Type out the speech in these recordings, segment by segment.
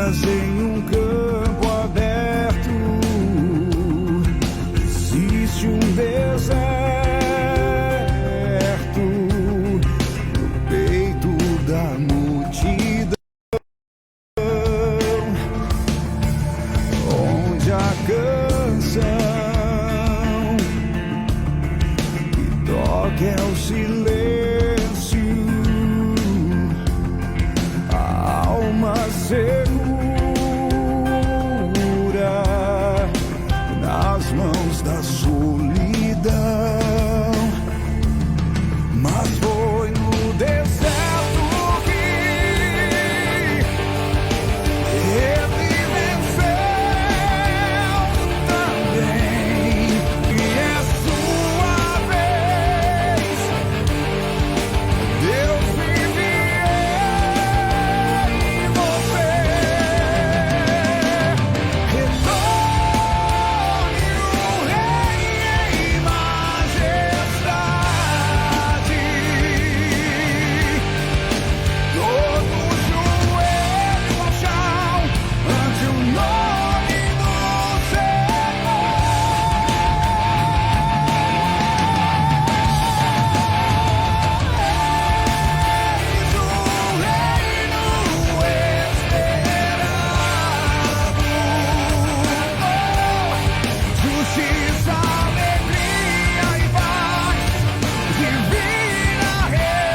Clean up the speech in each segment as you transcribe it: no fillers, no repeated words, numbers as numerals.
Mas em um campo aberto existe um deserto no peito da multidão, onde a canção que toca é o silêncio, a alma segura nas mãos da solidão. Mas foi no deserto que ele venceu também. E é sua vez, Deus vive em você. Retorne o Rei em majestade. Todo joelho ao chão ante o nome do Senhor. Eis o reino esperado. Justiça, alegria e paz, divina redenção.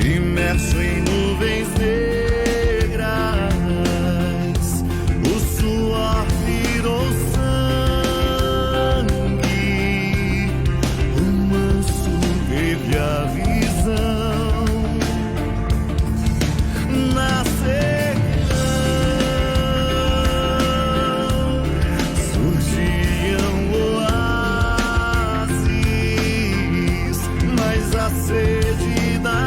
Imerso em nuvens negras, o suor virou sangue, o manso teve a visão. Na sequidão surgiam oásis, mas a sede da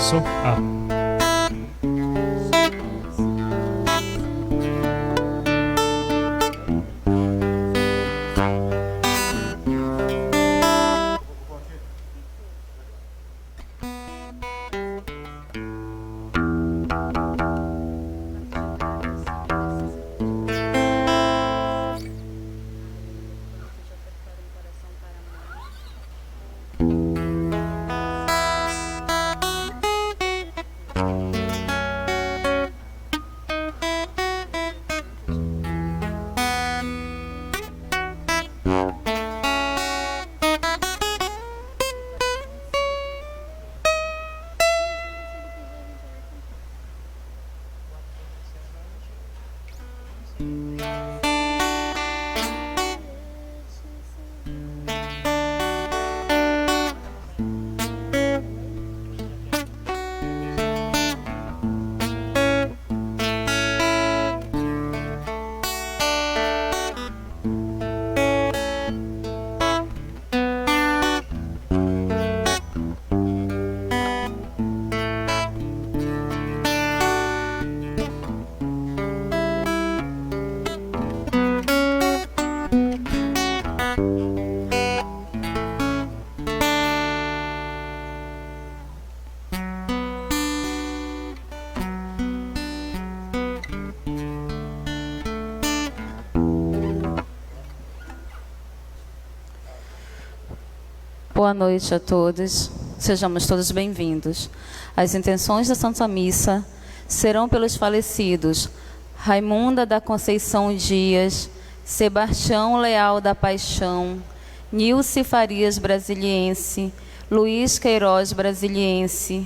Som. Boa noite a todos, sejamos todos bem-vindos. As intenções da Santa Missa serão pelos falecidos Raimunda da Conceição Dias, Sebastião Leal da Paixão, Nilce Farias Brasiliense, Luiz Queiroz Brasiliense,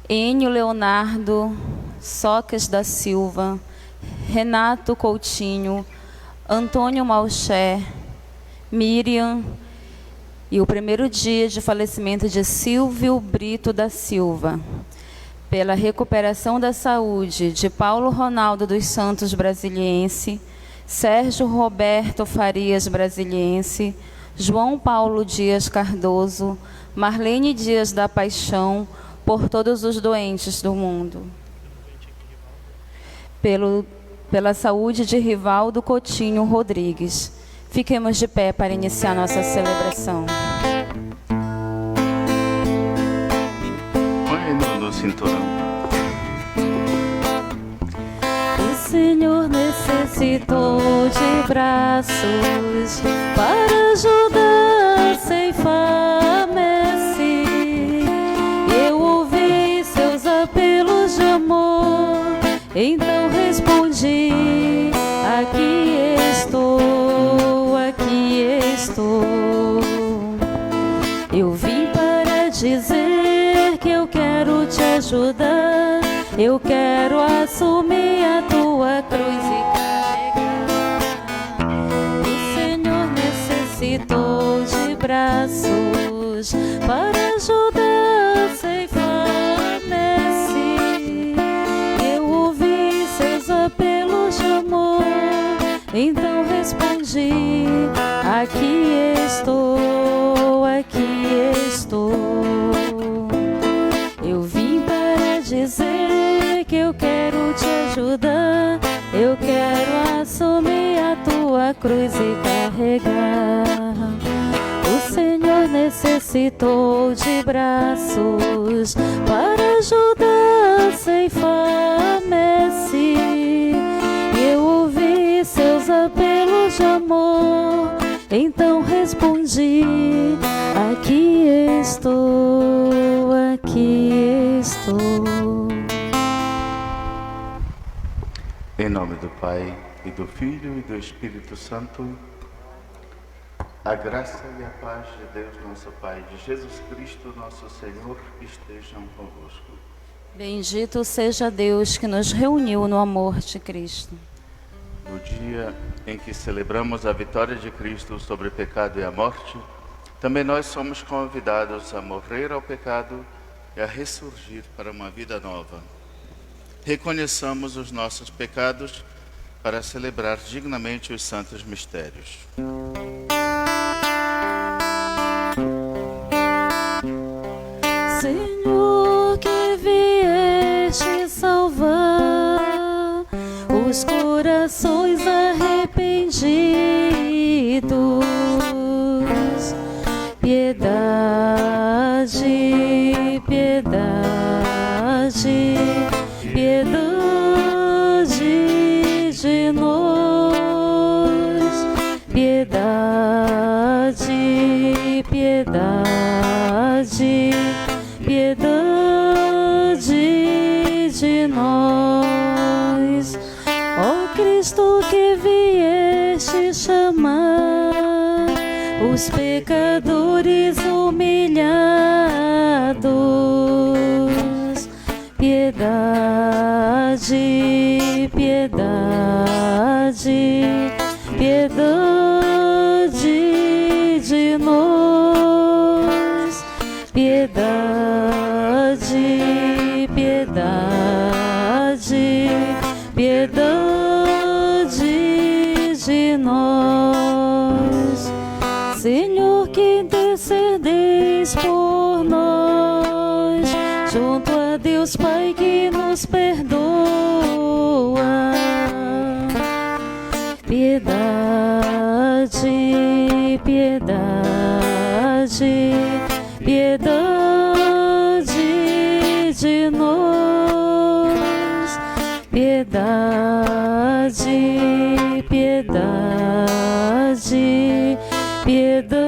Enio Leonardo Socas da Silva, Renato Coutinho, Antônio Malcher, Miriam, e o primeiro dia de falecimento de Silvio Brito da Silva. Pela recuperação da saúde de Paulo Ronaldo dos Santos Brasiliense, Sérgio Roberto Farias Brasiliense, João Paulo Dias Cardoso, Marlene Dias da Paixão, por todos os doentes do mundo. Pela saúde de Rivaldo Coutinho Rodrigues. Fiquemos de pé para iniciar nossa celebração. Põe no cinturão. O Senhor necessitou de braços para ajudar sem fame. Eu ouvi seus apelos de amor, então respondi: aqui estou. Eu vim para dizer que eu quero te ajudar, eu quero assumir a tua cruz e carregar. O Senhor necessitou de braços para ajudar sem fome. Eu ouvi seus apelos de amor, então respondi: aqui estou, aqui estou. Eu vim para dizer que eu quero te ajudar, eu quero assumir a tua cruz e carregar. O Senhor necessitou de braços para ajudar sem fome. Eu ouvi seus apelos de amor, então respondi: aqui estou, aqui estou. Em nome do Pai, e do Filho, e do Espírito Santo, a graça e a paz de Deus, nosso Pai, de Jesus Cristo, nosso Senhor, estejam convosco. Bendito seja Deus que nos reuniu no amor de Cristo. No dia em que celebramos a vitória de Cristo sobre o pecado e a morte, também nós somos convidados a morrer ao pecado e a ressurgir para uma vida nova. Reconheçamos os nossos pecados para celebrar dignamente os santos mistérios. Senhor, que piedade de nós, piedade, piedade, piedade de nós. Ó Cristo que vieste chamar os pecadores humilhados, piedade, piedade, piedade de nós, piedade, piedade, piedade de nós. Senhor, que intercedeis por nós, junto a Deus Pai que nos perdoa. Piedade, piedade, piedade de nós, piedade, piedade, piedade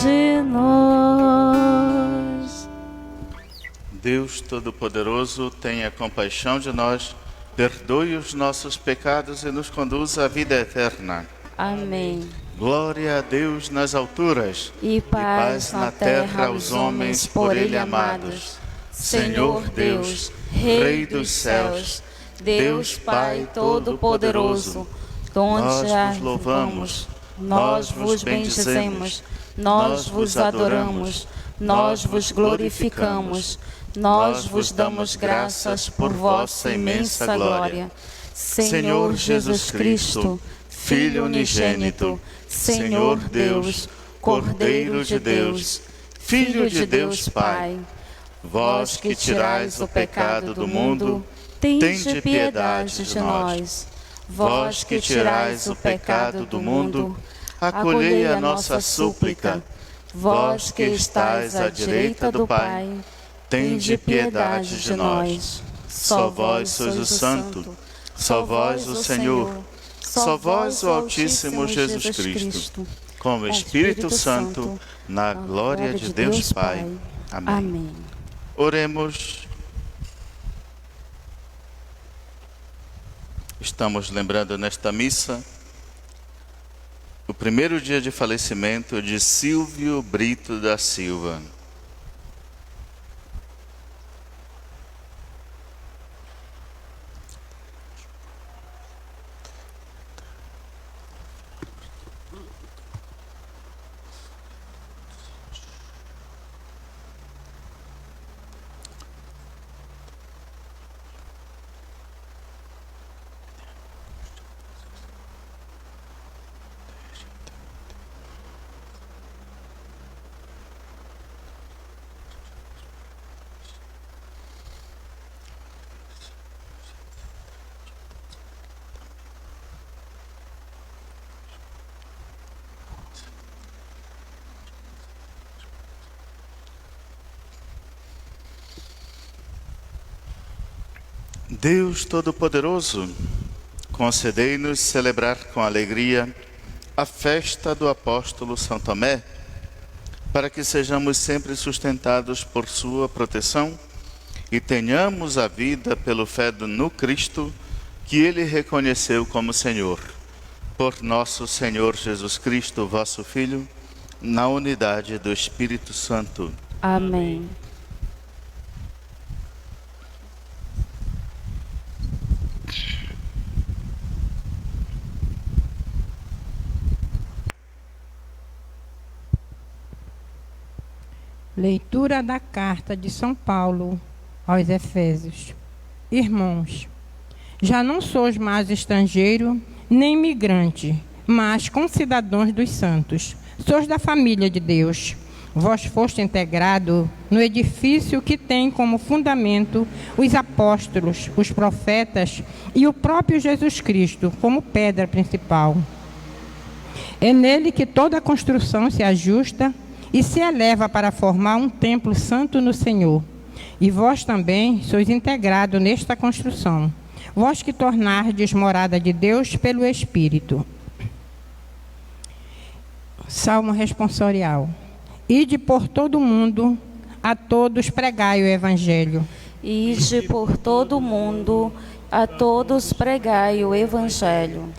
de nós. Deus Todo-Poderoso, tenha compaixão de nós, perdoe os nossos pecados e nos conduza à vida eterna. Amém. Glória a Deus nas alturas E paz na terra aos homens por Ele amados. Senhor Deus, Rei dos céus, Deus Pai Todo-Poderoso, nós donde vos louvamos, nós vos bendizemos, nós vos adoramos, nós vos glorificamos, nós vos damos graças por vossa imensa glória. Senhor Jesus Cristo, Filho unigênito, Senhor Deus, Cordeiro de Deus, Filho de Deus Pai, vós que tirais o pecado do mundo, tende piedade de nós. Vós que tirais o pecado do mundo, acolhei a nossa súplica. Vós que estais à direita do Pai, tende piedade de nós. Só vós sois o Santo, só vós o Senhor, só vós o Altíssimo Jesus Cristo, com o Espírito Santo, na glória de Deus Pai. Amém. Amém. Oremos. Estamos lembrando nesta missa o primeiro dia de falecimento de Silvio Brito da Silva. Deus Todo-Poderoso, concedei-nos celebrar com alegria a festa do apóstolo São Tomé, para que sejamos sempre sustentados por sua proteção e tenhamos a vida pelo fé no Cristo, que ele reconheceu como Senhor. Por nosso Senhor Jesus Cristo, vosso Filho, na unidade do Espírito Santo. Amém. Leitura da carta de São Paulo aos Efésios. Irmãos, já não sois mais estrangeiro, nem imigrante, mas concidadãos dos santos. Sois da família de Deus. Vós foste integrado no edifício que tem como fundamento os apóstolos, os profetas e o próprio Jesus Cristo como pedra principal. É nele que toda a construção se ajusta e se eleva para formar um templo santo no Senhor. E vós também sois integrados nesta construção, vós que tornardes morada de Deus pelo Espírito. Salmo responsorial. Ide por todo o mundo, a todos pregai o Evangelho. Ide por todo o mundo, a todos pregai o Evangelho.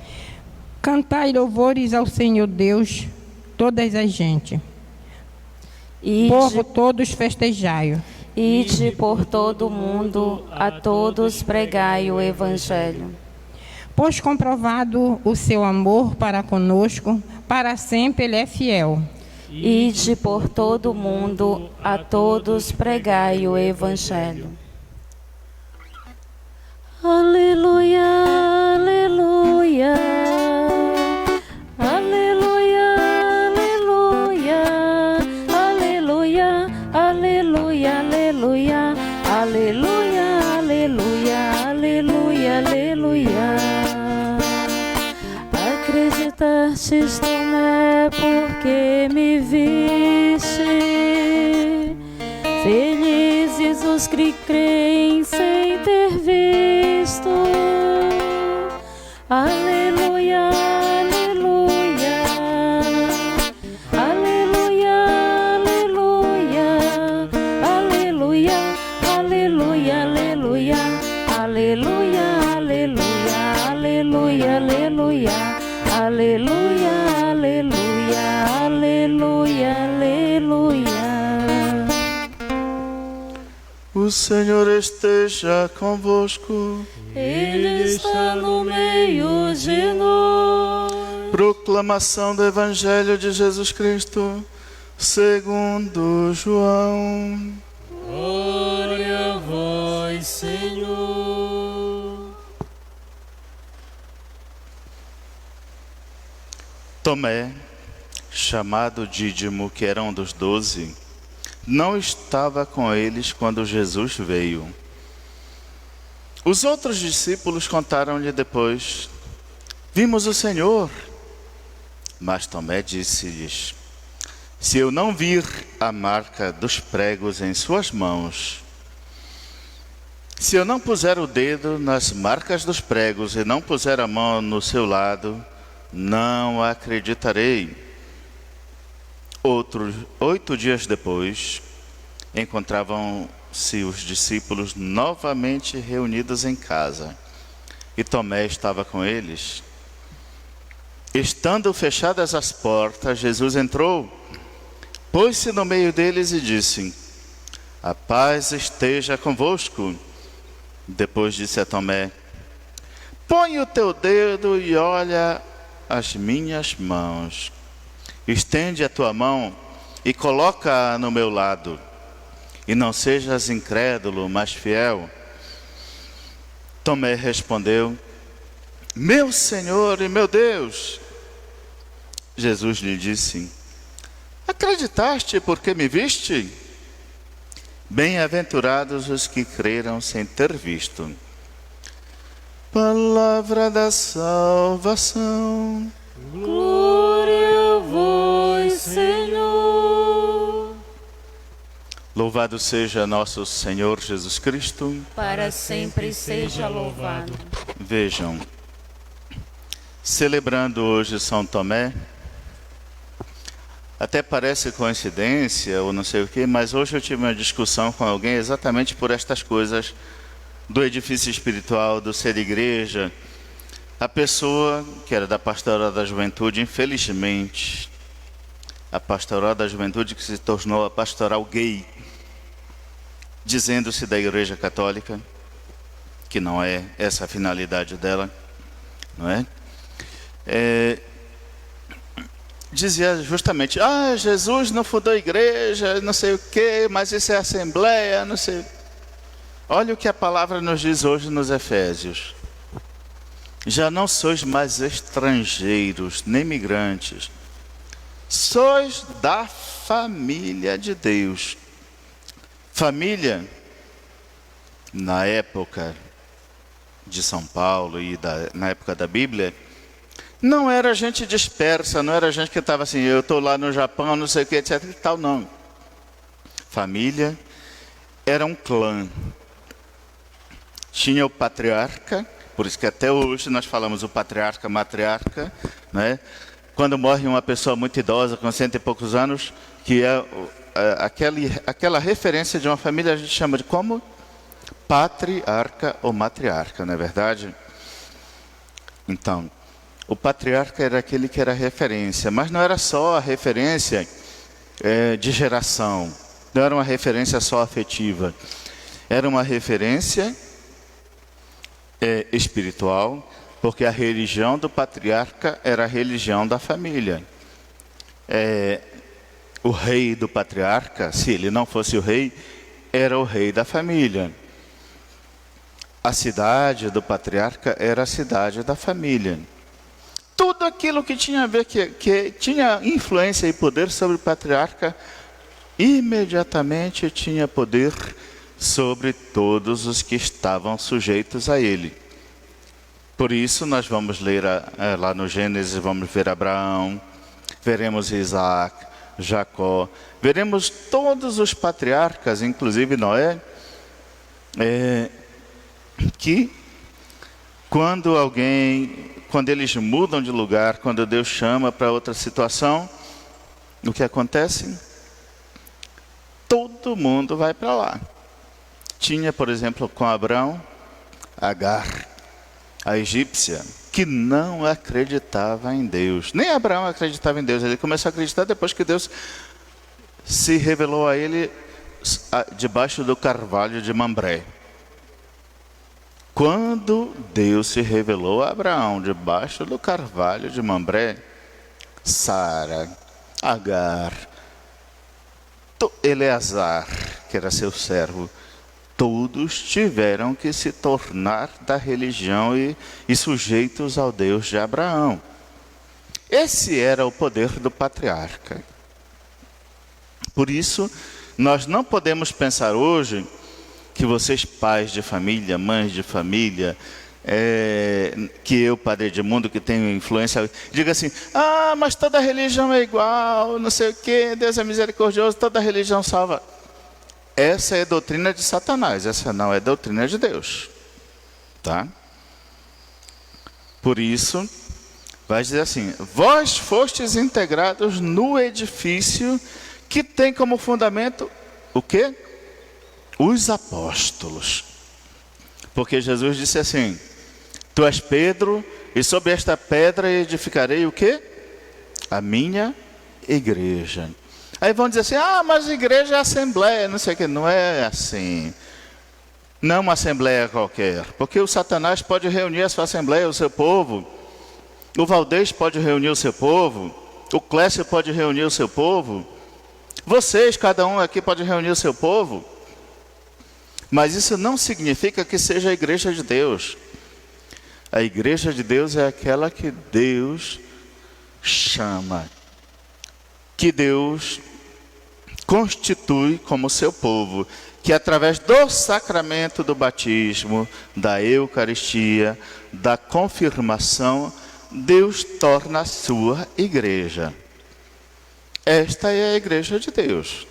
Cantai louvores ao Senhor Deus, todas as gente. Povo todos festejai-o. Ide por todo o mundo, a todos pregai o Evangelho. Pois comprovado o seu amor para conosco, para sempre ele é fiel. Ide por todo o mundo, a todos pregai o Evangelho. Aleluia, aleluia. Aleluia, aleluia. Aleluia, aleluia, aleluia. Aleluia, aleluia, aleluia, aleluia. Acreditastes, Tomé, porque me viste. Felizes os que creem sem ter visto. Aleluia, aleluia. Aleluia, aleluia. Aleluia, aleluia, aleluia. Aleluia, aleluia, aleluia, aleluia. Aleluia, aleluia, aleluia, aleluia. O Senhor esteja convosco. Ele está no meio de nós. Proclamação do Evangelho de Jesus Cristo, segundo João. Glória a vós, Senhor. Tomé, chamado Dídimo, que era um dos 12, não estava com eles quando Jesus veio. Os outros discípulos contaram-lhe depois: vimos o Senhor. Mas Tomé disse-lhes: se eu não vir a marca dos pregos em suas mãos, se eu não puser o dedo nas marcas dos pregos e não puser a mão no seu lado, não acreditarei. 8 dias depois, encontravam-se os discípulos novamente reunidos em casa, e Tomé estava com eles. Estando fechadas as portas, Jesus entrou, pôs-se no meio deles e disse: a paz esteja convosco. Depois disse a Tomé: põe o teu dedo e olha as minhas mãos. Estende a tua mão e coloca-a no meu lado. E não sejas incrédulo, mas fiel. Tomé respondeu: meu Senhor e meu Deus. Jesus lhe disse: acreditaste porque me viste? Bem-aventurados os que creram sem ter visto. Palavra da salvação. Glória a vós, Senhor. Louvado seja nosso Senhor Jesus Cristo. Para sempre seja louvado. Vejam, celebrando hoje São Tomé, até parece coincidência ou não sei o que, mas hoje eu tive uma discussão com alguém exatamente por estas coisas do edifício espiritual, do ser igreja. A pessoa que era da Pastoral da Juventude, infelizmente, a Pastoral da Juventude que se tornou a Pastoral Gay, dizendo-se da Igreja Católica, que não é essa a finalidade dela, não é? Dizia justamente: Jesus não fundou a igreja, não sei o que, mas isso é assembleia, não sei. Olha o que a palavra nos diz hoje nos Efésios: já não sois mais estrangeiros, nem migrantes, sois da família de Deus. Família, na época de São Paulo e na época da Bíblia, não era gente dispersa, não era gente que estava assim, eu estou lá no Japão, não sei o que, etc e tal, não. Família era um clã. Tinha o patriarca, por isso que até hoje nós falamos o patriarca, matriarca, né? Quando morre uma pessoa muito idosa, com 100 e poucos anos, que é aquela referência de uma família, a gente chama de como? Patriarca ou matriarca, não é verdade? Então, o patriarca era aquele que era referência, mas não era só a referência de geração, não era uma referência só afetiva, era uma referência espiritual, porque a religião do patriarca era a religião da família. O rei do patriarca, se ele não fosse o rei, era o rei da família. A cidade do patriarca era a cidade da família. Tudo aquilo que tinha a ver, que tinha influência e poder sobre o patriarca, imediatamente tinha poder sobre todos os que estavam sujeitos a ele. Por isso nós vamos ler lá no Gênesis, vamos ver Abraão, veremos Isaac, Jacó, veremos todos os patriarcas, inclusive Noé, que quando eles mudam de lugar, quando Deus chama para outra situação, o que acontece? Todo mundo vai para lá. Tinha, por exemplo, com Abraão, Agar, a egípcia, que não acreditava em Deus. Nem Abraão acreditava em Deus. Ele começou a acreditar depois que Deus se revelou a ele debaixo do carvalho de Mambré. Quando Deus se revelou a Abraão debaixo do carvalho de Mambré, Sara, Agar, Eleazar, que era seu servo, todos tiveram que se tornar da religião e sujeitos ao Deus de Abraão. Esse era o poder do patriarca. Por isso, nós não podemos pensar hoje que vocês, pais de família, mães de família, que eu, Padre Edmundo, que tenho influência, diga assim: ah, mas toda religião é igual, não sei o quê, Deus é misericordioso, toda religião salva. Essa é a doutrina de Satanás, essa não é a doutrina de Deus. Tá? Por isso, vai dizer assim: vós fostes integrados no edifício que tem como fundamento o quê? Os apóstolos. Porque Jesus disse assim: tu és Pedro, e sobre esta pedra edificarei o quê? A minha igreja. Aí vão dizer assim: ah, mas a igreja é assembleia, não sei o que. Não é assim. Não é uma assembleia qualquer. Porque o Satanás pode reunir a sua assembleia, o seu povo. O Valdez pode reunir o seu povo. O Clécio pode reunir o seu povo. Vocês, cada um aqui pode reunir o seu povo. Mas isso não significa que seja a igreja de Deus. A igreja de Deus é aquela que Deus chama, que Deus constitui como seu povo, que através do sacramento do batismo, da Eucaristia, da confirmação, Deus torna a sua igreja. Esta é a igreja de Deus,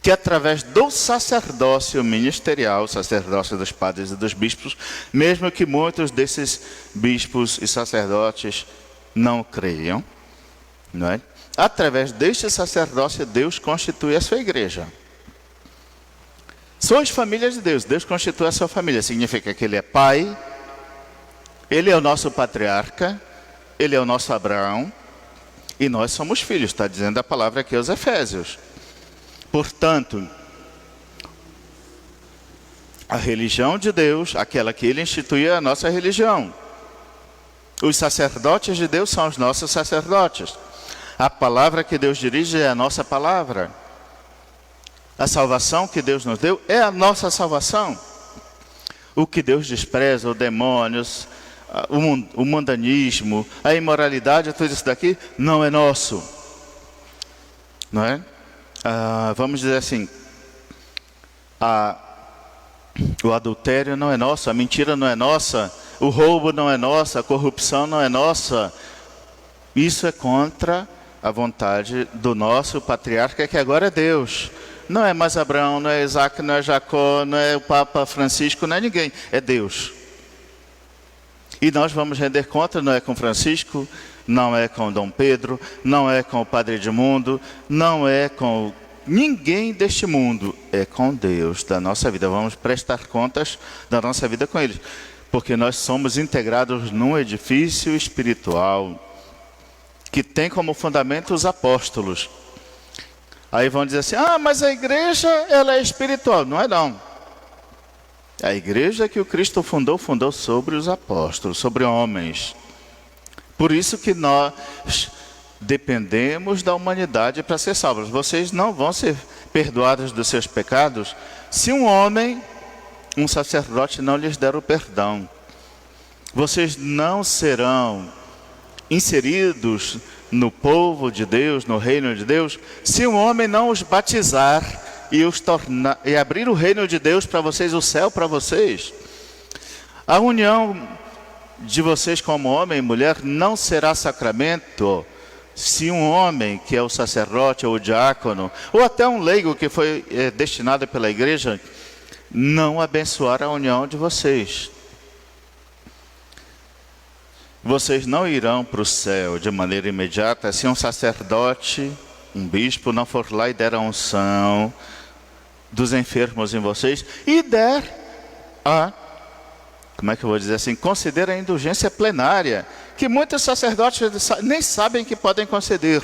que através do sacerdócio ministerial, sacerdócio dos padres e dos bispos, mesmo que muitos desses bispos e sacerdotes não creiam, não é? Através deste sacerdócio, Deus constitui a sua igreja. Sois família de Deus, Deus constitui a sua família. Significa que Ele é pai, Ele é o nosso patriarca, Ele é o nosso Abraão, e nós somos filhos, está dizendo a palavra aqui aos Efésios. Portanto, a religião de Deus, aquela que Ele instituiu, é a nossa religião. Os sacerdotes de Deus são os nossos sacerdotes. A palavra que Deus dirige é a nossa palavra. A salvação que Deus nos deu é a nossa salvação. O que Deus despreza, os demônios, o mundanismo, a imoralidade, tudo isso daqui, não é nosso. Não é? Vamos dizer assim, o adultério não é nosso, a mentira não é nossa, o roubo não é nosso, a corrupção não é nossa. Isso é contra a vontade do nosso patriarca, que agora é Deus. Não é mais Abraão, não é Isaac, não é Jacó, não é o Papa Francisco, não é ninguém, é Deus. E nós vamos render conta, não é com Francisco, não é com Dom Pedro, não é com o Padre Edmundo, não é com ninguém deste mundo, é com Deus da nossa vida. Vamos prestar contas da nossa vida com Ele, porque nós somos integrados num edifício espiritual que tem como fundamento os apóstolos. Aí vão dizer assim, mas a igreja ela é espiritual. Não é não. A igreja que o Cristo fundou sobre os apóstolos, sobre homens. Por isso que nós dependemos da humanidade para ser salvos. Vocês não vão ser perdoados dos seus pecados se um homem, um sacerdote não lhes der o perdão. Vocês não serão inseridos no povo de Deus, no reino de Deus, se um homem não os batizar e os tornar e abrir o reino de Deus para vocês, o céu para vocês. A união de vocês como homem e mulher não será sacramento se um homem que é o sacerdote ou o diácono, ou até um leigo que foi destinado pela igreja, não abençoar a união de vocês. Vocês não irão para o céu de maneira imediata se um sacerdote, um bispo, não for lá e der a unção dos enfermos em vocês e der a, como é que eu vou dizer assim, conceder a indulgência plenária, que muitos sacerdotes nem sabem que podem conceder.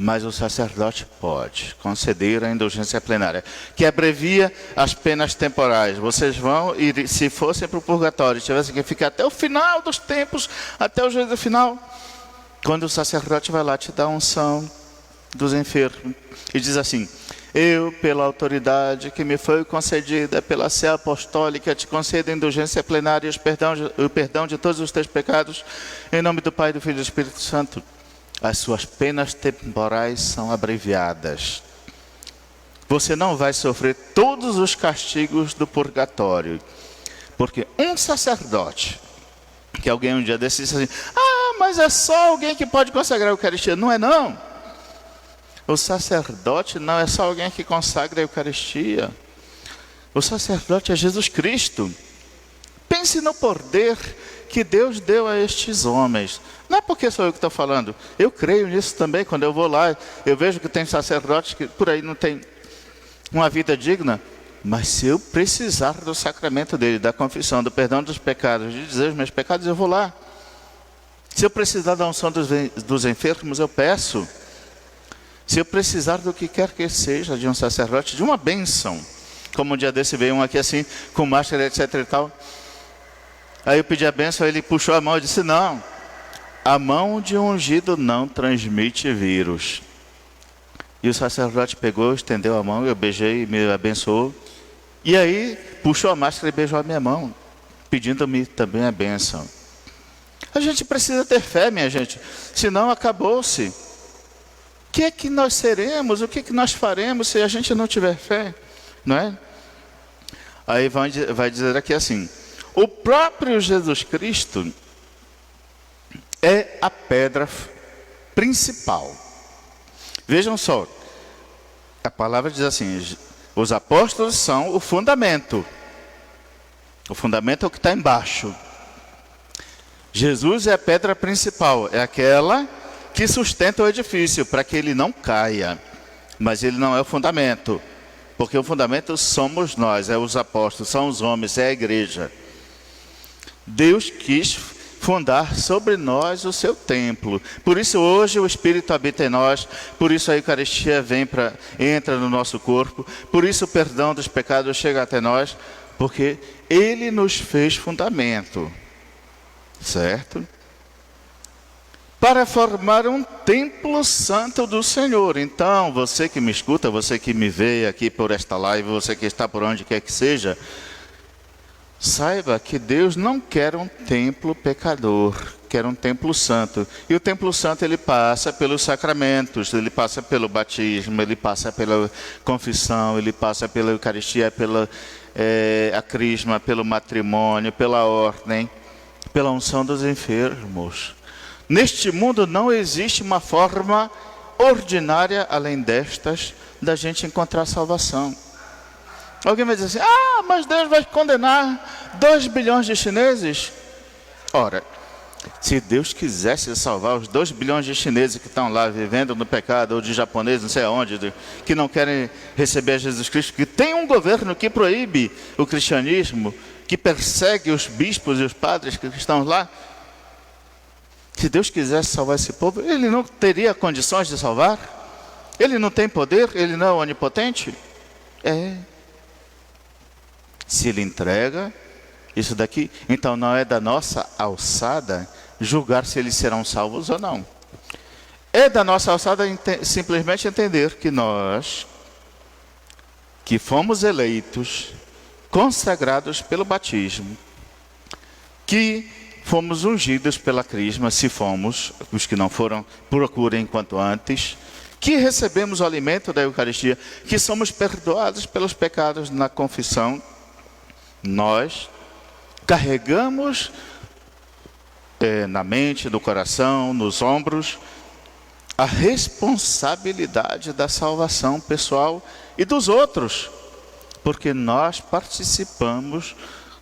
Mas o sacerdote pode conceder a indulgência plenária, que abrevia as penas temporais. Vocês vão, e se fossem para o purgatório, tivessem que ficar até o final dos tempos, até o juízo final, quando o sacerdote vai lá te dar a unção dos enfermos, e diz assim, eu, pela autoridade que me foi concedida pela sé apostólica, te concedo a indulgência plenária e o perdão de todos os teus pecados, em nome do Pai, do Filho e do Espírito Santo. As suas penas temporais são abreviadas. Você não vai sofrer todos os castigos do purgatório. Porque um sacerdote, que alguém um dia desse disse assim, mas é só alguém que pode consagrar a Eucaristia. Não é não. O sacerdote não é só alguém que consagra a Eucaristia. O sacerdote é Jesus Cristo. Pense no poder que Deus deu a estes homens. Não é porque sou eu que estou falando. Eu creio nisso também. Quando eu vou lá, eu vejo que tem sacerdotes que por aí não tem uma vida digna. Mas se eu precisar do sacramento dele, da confissão, do perdão dos pecados, de dizer os meus pecados, eu vou lá. Se eu precisar da unção dos enfermos, eu peço. Se eu precisar do que quer que seja de um sacerdote, de uma bênção. Como um dia desse veio um aqui assim, com máscara, etc e tal. Aí eu pedi a bênção, ele puxou a mão e disse, não. A mão de um ungido não transmite vírus. E o sacerdote pegou, estendeu a mão, eu beijei e me abençoou. E aí puxou a máscara e beijou a minha mão, pedindo-me também a bênção. A gente precisa ter fé, minha gente, senão acabou-se. O que é que nós seremos, o que é que nós faremos se a gente não tiver fé? Não é? Aí vai dizer aqui assim, o próprio Jesus Cristo é a pedra principal. Vejam só, a palavra diz assim, os apóstolos são o fundamento. O fundamento é o que está embaixo. Jesus é a pedra principal, é aquela que sustenta o edifício, para que ele não caia. Mas ele não é o fundamento, porque o fundamento somos nós, é os apóstolos, são os homens, é a igreja. Deus quis fundar sobre nós o seu templo. Por isso hoje o Espírito habita em nós, por isso a Eucaristia entra no nosso corpo, por isso o perdão dos pecados chega até nós, porque Ele nos fez fundamento, certo? Para formar um templo santo do Senhor. Então, você que me escuta, você que me vê aqui por esta live, você que está por onde quer que seja, saiba que Deus não quer um templo pecador, quer um templo santo. E o templo santo ele passa pelos sacramentos, ele passa pelo batismo, ele passa pela confissão, ele passa pela Eucaristia, pela a crisma, pelo matrimônio, pela ordem, pela unção dos enfermos. Neste mundo não existe uma forma ordinária, além destas, da gente encontrar salvação. Alguém vai dizer assim, mas Deus vai condenar 2 bilhões de chineses? Ora, se Deus quisesse salvar os 2 bilhões de chineses que estão lá vivendo no pecado, ou de japoneses, não sei aonde, que não querem receber Jesus Cristo, que tem um governo que proíbe o cristianismo, que persegue os bispos e os padres que estão lá, se Deus quisesse salvar esse povo, Ele não teria condições de salvar? Ele não tem poder? Ele não é onipotente? Se Ele entrega isso daqui, então não é da nossa alçada julgar se eles serão salvos ou não. É da nossa alçada simplesmente entender que nós, que fomos eleitos, consagrados pelo batismo, que fomos ungidos pela crisma, se fomos, os que não foram, procurem quanto antes, que recebemos o alimento da Eucaristia, que somos perdoados pelos pecados na confissão, nós carregamos na mente, no coração, nos ombros, a responsabilidade da salvação pessoal e dos outros, porque nós participamos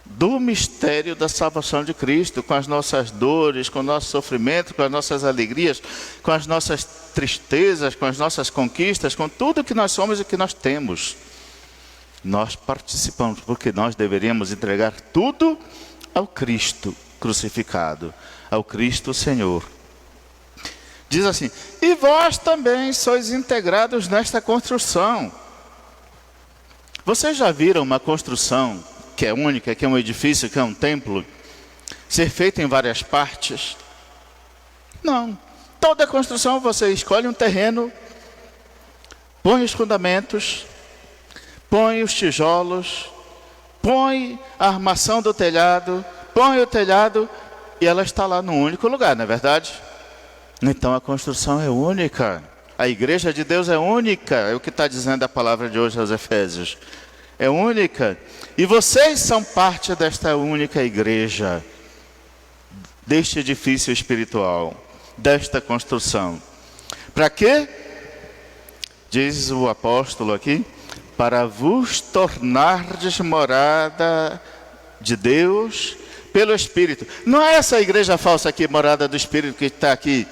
do mistério da salvação de Cristo, com as nossas dores, com o nosso sofrimento, com as nossas alegrias, com as nossas tristezas, com as nossas conquistas, com tudo que nós somos e que nós temos. Nós participamos, porque nós deveríamos entregar tudo ao Cristo crucificado, ao Cristo Senhor. Diz assim, e vós também sois integrados nesta construção. Vocês já viram uma construção que é única, que é um edifício, que é um templo, ser feito em várias partes? Não. Toda construção você escolhe um terreno, põe os fundamentos, põe os tijolos, põe a armação do telhado, põe o telhado e ela está lá num único lugar, não é verdade? Então a construção é única. A igreja de Deus é única, é o que está dizendo a palavra de hoje aos Efésios. É única. E vocês são parte desta única igreja, deste edifício espiritual, desta construção. Para quê? Diz o apóstolo aqui, para vos tornardes morada de Deus pelo Espírito. Não é essa igreja falsa aqui, morada do Espírito, que está aqui,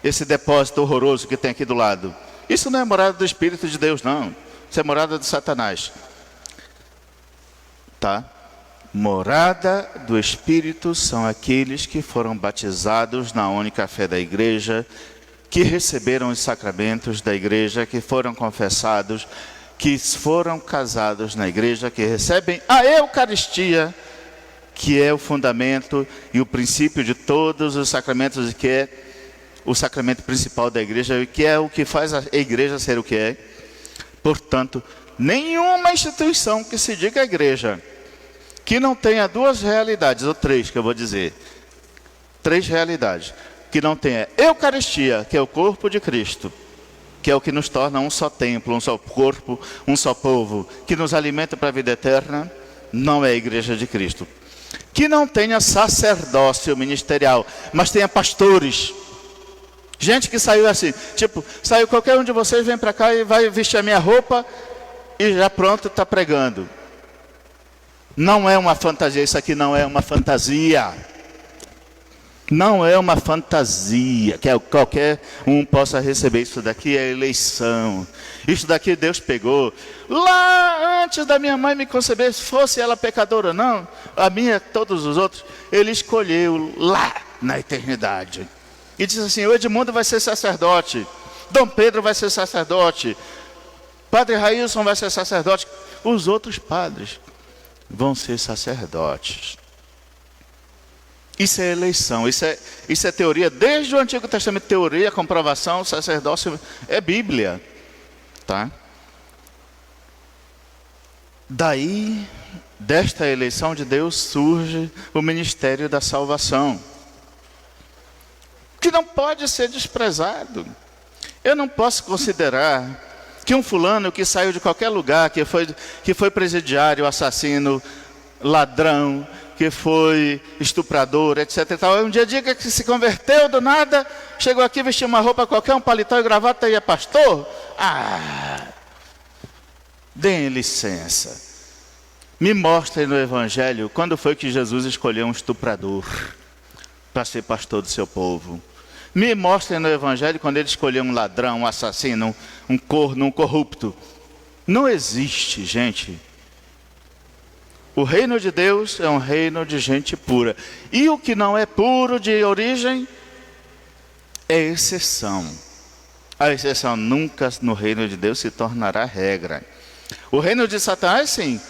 esse depósito horroroso que tem aqui do lado. Isso não é morada do Espírito de Deus, não. Isso é morada de Satanás. Tá? Morada do Espírito são aqueles que foram batizados na única fé da igreja, que receberam os sacramentos da igreja, que foram confessados, que foram casados na igreja, que recebem a Eucaristia, que é o fundamento e o princípio de todos os sacramentos, e que é o sacramento principal da igreja, e que é o que faz a igreja ser o que é. Portanto, nenhuma instituição que se diga igreja, que não tenha 2 realidades, ou 3 que eu vou dizer, 3 realidades, que não tenha Eucaristia, que é o corpo de Cristo, que é o que nos torna um só templo, um só corpo, um só povo, que nos alimenta para a vida eterna, não é a igreja de Cristo. Que não tenha sacerdócio ministerial, mas tenha pastores. Gente que saiu assim, tipo, saiu qualquer um de vocês, vem para cá e vai vestir a minha roupa e já pronto, está pregando. Não é uma fantasia, isso aqui não é uma fantasia. Não é uma fantasia, que qualquer um possa receber. Isso daqui é eleição. Isso daqui Deus pegou. Lá antes da minha mãe me conceber, se fosse ela pecadora ou não, a minha, todos os outros, Ele escolheu lá na eternidade. E diz assim, o Edmundo vai ser sacerdote, Dom Pedro vai ser sacerdote, Padre Railson vai ser sacerdote, os outros padres vão ser sacerdotes. Isso é eleição, isso é teoria, desde o Antigo Testamento, teoria, comprovação, sacerdócio, é Bíblia, tá? Daí, desta eleição de Deus, surge o ministério da salvação, que não pode ser desprezado. Eu não posso considerar que um fulano que saiu de qualquer lugar, que foi presidiário, assassino, ladrão, que foi estuprador, etc. E tal. Um dia diga que se converteu do nada, chegou aqui, vestiu uma roupa qualquer, um paletó e gravata e é pastor? Deem licença. Me mostrem no Evangelho quando foi que Jesus escolheu um estuprador para ser pastor do seu povo. Me mostrem no Evangelho quando ele escolheu um ladrão, um assassino, um corno, um corrupto. Não existe, gente. O reino de Deus é um reino de gente pura. E o que não é puro de origem é exceção. A exceção nunca no reino de Deus se tornará regra. O reino de Satanás, sim.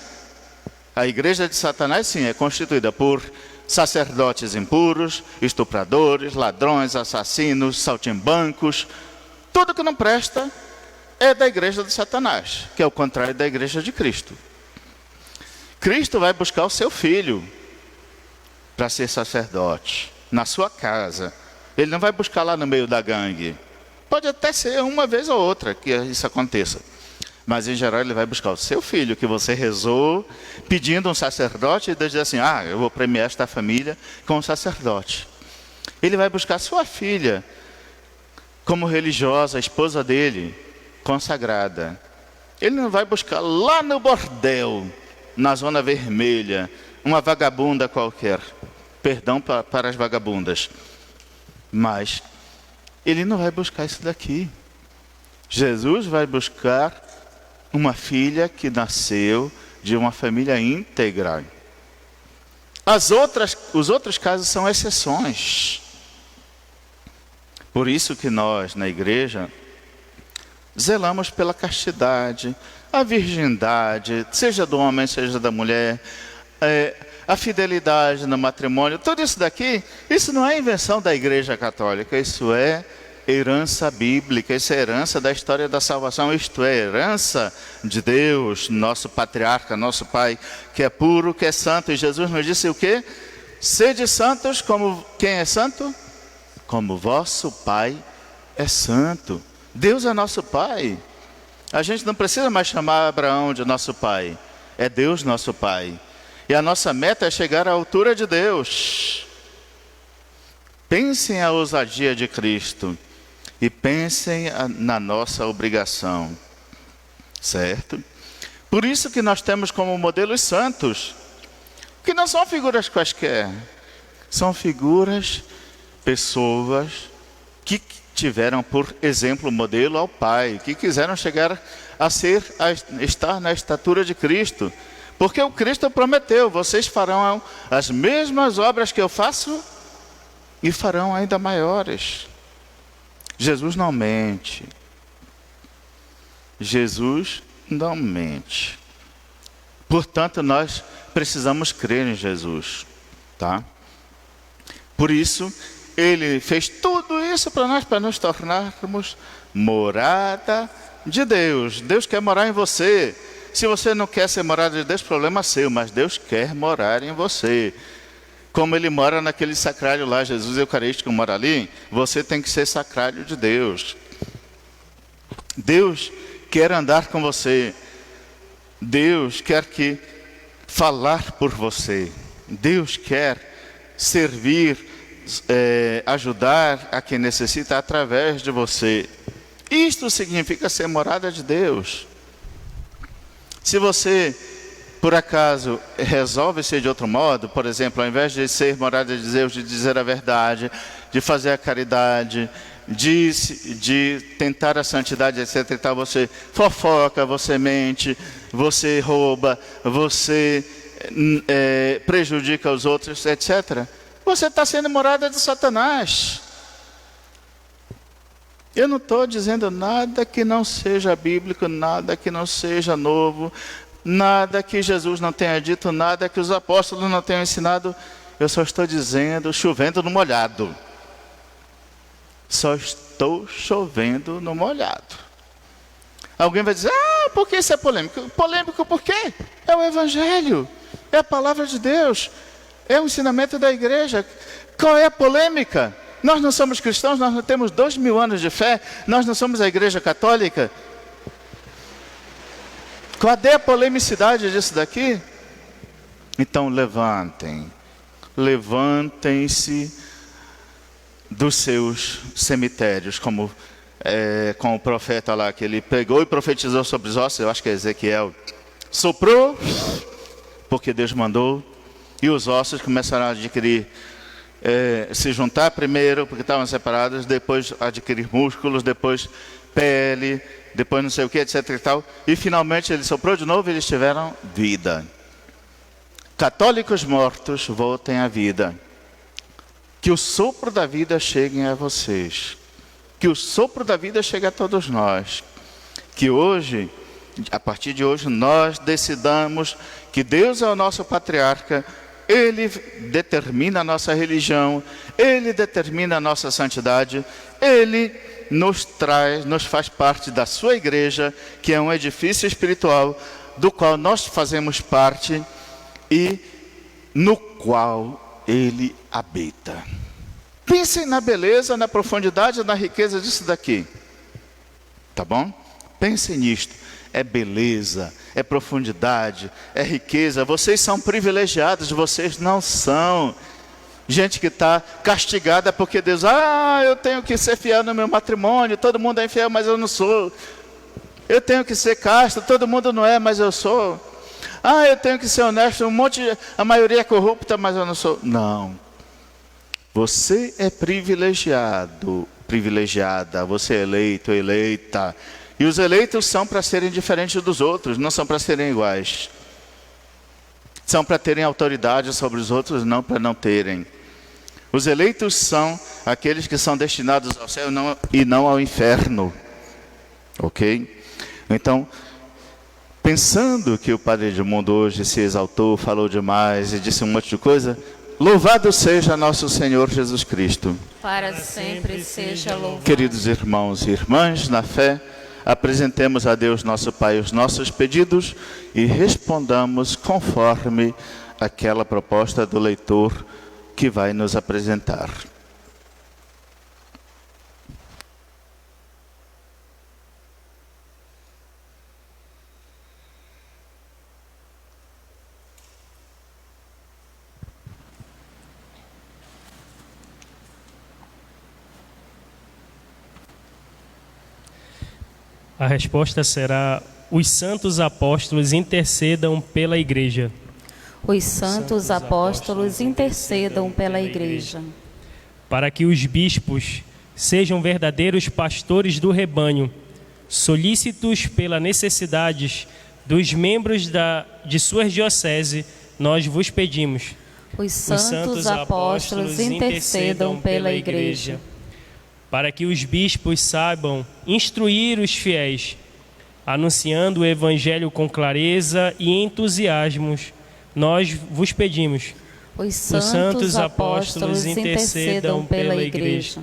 A igreja de Satanás, sim, é constituída por sacerdotes impuros, estupradores, ladrões, assassinos, saltimbancos. Tudo que não presta é da igreja de Satanás, que é o contrário da igreja de Cristo. Cristo vai buscar o seu filho para ser sacerdote, na sua casa. Ele não vai buscar lá no meio da gangue. Pode até ser uma vez ou outra que isso aconteça. Mas em geral ele vai buscar o seu filho, que você rezou, pedindo um sacerdote, e Deus diz assim, eu vou premiar esta família com um sacerdote. Ele vai buscar sua filha, como religiosa, a esposa dele, consagrada. Ele não vai buscar lá no bordel, na zona vermelha, uma vagabunda qualquer. Perdão para as vagabundas. Mas ele não vai buscar isso daqui. Jesus vai buscar uma filha que nasceu de uma família íntegra. Os outros casos são exceções. Por isso que nós, na igreja, zelamos pela castidade, a virgindade, seja do homem, seja da mulher, a fidelidade no matrimônio. Tudo isso daqui, isso não é invenção da Igreja Católica, isso é herança bíblica, isso é herança da história da salvação, isto é herança de Deus, nosso patriarca, nosso Pai, que é puro, que é santo. E Jesus nos disse o quê? Sede santos como quem é santo? Como vosso Pai é santo. Deus é nosso Pai. A gente não precisa mais chamar Abraão de nosso pai. É Deus nosso Pai. E a nossa meta é chegar à altura de Deus. Pensem a ousadia de Cristo. E pensem na nossa obrigação. Certo? Por isso que nós temos como modelo os santos. Que não são figuras quaisquer. São figuras, pessoas que tiveram por exemplo, modelo ao Pai, que quiseram chegar a estar na estatura de Cristo. Porque o Cristo prometeu, vocês farão as mesmas obras que eu faço e farão ainda maiores. Jesus não mente. Jesus não mente. Portanto, nós precisamos crer em Jesus, tá? Por isso, Ele fez tudo isso para nos tornarmos morada de Deus. Deus quer morar em você. Se você não quer ser morada de Deus, problema seu, mas Deus quer morar em você. Como Ele mora naquele sacrário lá, Jesus Eucarístico mora ali, você tem que ser sacrário de Deus. Deus quer andar com você. Deus quer falar por você. Deus quer servir, ajudar a quem necessita através de você. Isto significa ser morada de Deus. Se você, por acaso, resolve ser de outro modo, por exemplo, ao invés de ser morada de Deus, de dizer a verdade, de fazer a caridade, de tentar a santidade, etc. e tal, você fofoca, você mente, você rouba, você prejudica os outros, etc. Você está sendo morada de Satanás. Eu não estou dizendo nada que não seja bíblico, nada que não seja novo, nada que Jesus não tenha dito, nada que os apóstolos não tenham ensinado. Eu só estou dizendo, chovendo no molhado. Só estou chovendo no molhado. Alguém vai dizer, por que isso é polêmico? Polêmico por quê? É o Evangelho, é a palavra de Deus, é o ensinamento da igreja. Qual é a polêmica? Nós não somos cristãos, nós não temos 2000 anos de fé, nós não somos a igreja católica. Qual é a polemicidade disso daqui? Então levantem levantem-se dos seus cemitérios, como com o profeta lá, que ele pegou e profetizou sobre os ossos, eu acho que é Ezequiel, soprou, porque Deus mandou, e os ossos começaram a adquirir, se juntar primeiro, porque estavam separados, depois adquirir músculos, depois pele, depois não sei o que, etc e tal, e finalmente ele soprou de novo e eles tiveram vida. Católicos mortos, voltem à vida. Que o sopro da vida chegue a vocês. Que o sopro da vida chegue a todos nós. Que hoje, a partir de hoje, nós decidamos que Deus é o nosso patriarca, Ele determina a nossa religião, Ele determina a nossa santidade, Ele nos faz parte da sua igreja, que é um edifício espiritual, do qual nós fazemos parte e no qual Ele habita. Pensem na beleza, na profundidade, na riqueza disso daqui. Tá bom? Pensem nisto. É beleza, é profundidade, é riqueza. Vocês são privilegiados, vocês não são. Gente que está castigada porque Deus, eu tenho que ser fiel no meu matrimônio, todo mundo é infiel, mas eu não sou. Eu tenho que ser casto, todo mundo não é, mas eu sou. Eu tenho que ser honesto, a maioria é corrupta, mas eu não sou. Não. Você é privilegiado, privilegiada, você é eleito, eleita. E os eleitos são para serem diferentes dos outros, não são para serem iguais. São para terem autoridade sobre os outros, não para não terem. Os eleitos são aqueles que são destinados ao céu e não ao inferno. Ok? Então, pensando que o Padre Edmundo hoje se exaltou, falou demais e disse um monte de coisa, louvado seja nosso Senhor Jesus Cristo. Para sempre seja louvado. Queridos irmãos e irmãs, na fé, apresentemos a Deus nosso Pai os nossos pedidos e respondamos conforme aquela proposta do leitor que vai nos apresentar. A resposta será: os santos apóstolos intercedam pela Igreja. Os santos apóstolos intercedam pela Igreja. Para que os bispos sejam verdadeiros pastores do rebanho, solícitos pelas necessidades dos membros de suas dioceses, nós vos pedimos. Os santos apóstolos intercedam pela Igreja. Para que os bispos saibam instruir os fiéis, anunciando o Evangelho com clareza e entusiasmo, nós vos pedimos. Os santos apóstolos intercedam pela Igreja.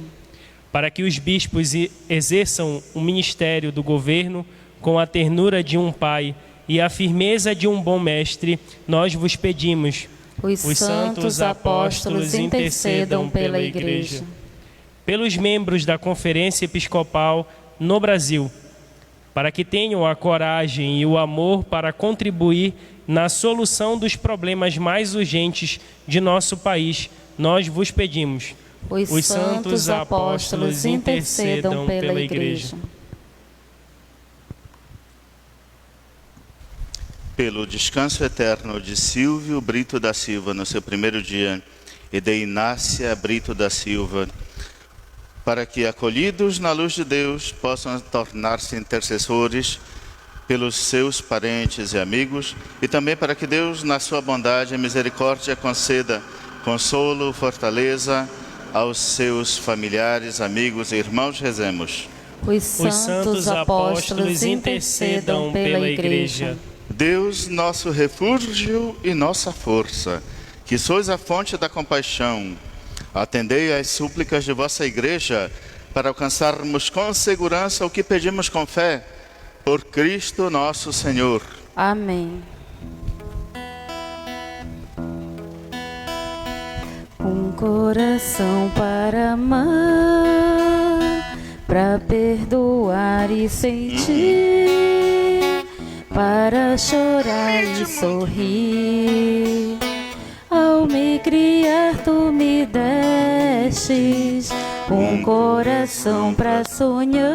Para que os bispos exerçam o ministério do governo com a ternura de um pai e a firmeza de um bom mestre, nós vos pedimos. Os santos apóstolos intercedam pela Igreja. Pelos membros da Conferência Episcopal no Brasil, para que tenham a coragem e o amor para contribuir na solução dos problemas mais urgentes de nosso país, nós vos pedimos. Os santos apóstolos intercedam pela Igreja. Pelo descanso eterno de Silvio Brito da Silva no seu primeiro dia e de Inácia Brito da Silva, para que, acolhidos na luz de Deus, possam tornar-se intercessores pelos seus parentes e amigos, e também para que Deus, na sua bondade e misericórdia, conceda consolo, fortaleza aos seus familiares, amigos e irmãos. Rezemos. Os santos apóstolos intercedam pela Igreja. Deus, nosso refúgio e nossa força, que sois a fonte da compaixão, atendei às súplicas de vossa Igreja para alcançarmos com segurança o que pedimos com fé, por Cristo nosso Senhor. Amém. Um coração para amar, para perdoar e sentir, para chorar e sorrir, ao me criar, tu me destes um coração pra sonhar,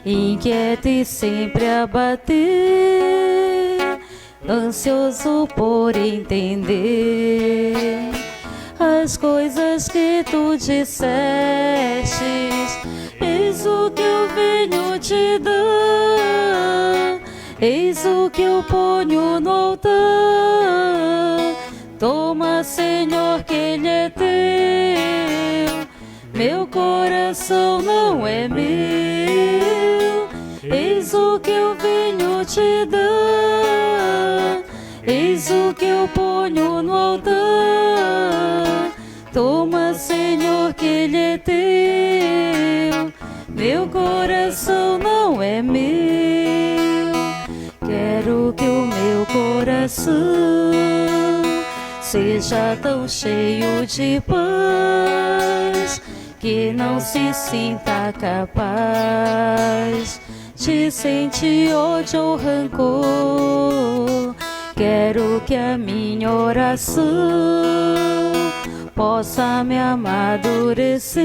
inquieto e sempre a bater, ansioso por entender as coisas que tu dissestes. Eis o que eu venho te dar, eis o que eu ponho no altar. Toma, Senhor, que ele é teu, meu coração não é meu. Eis o que eu venho te dar, eis o que eu ponho no altar. Toma, Senhor, que ele é teu, meu coração não é meu. Quero que o meu coração seja tão cheio de paz que não se sinta capaz de sentir ódio ou rancor. Quero que a minha oração possa me amadurecer,